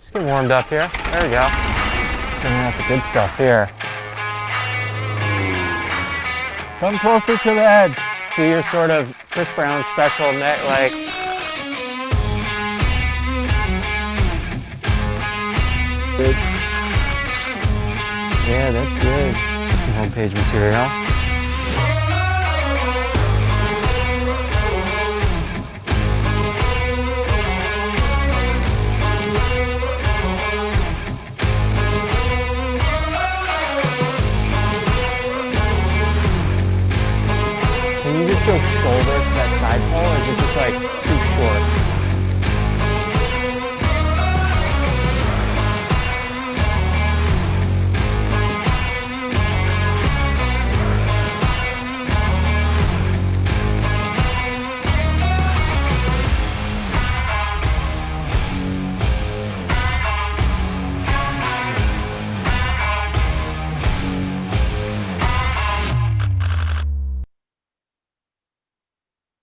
Just get warmed up here. There we go. Bringing out the good stuff here. Come closer to the edge. Do your sort of Chris Brown special neck, like. Good. Yeah, that's good. Some homepage material.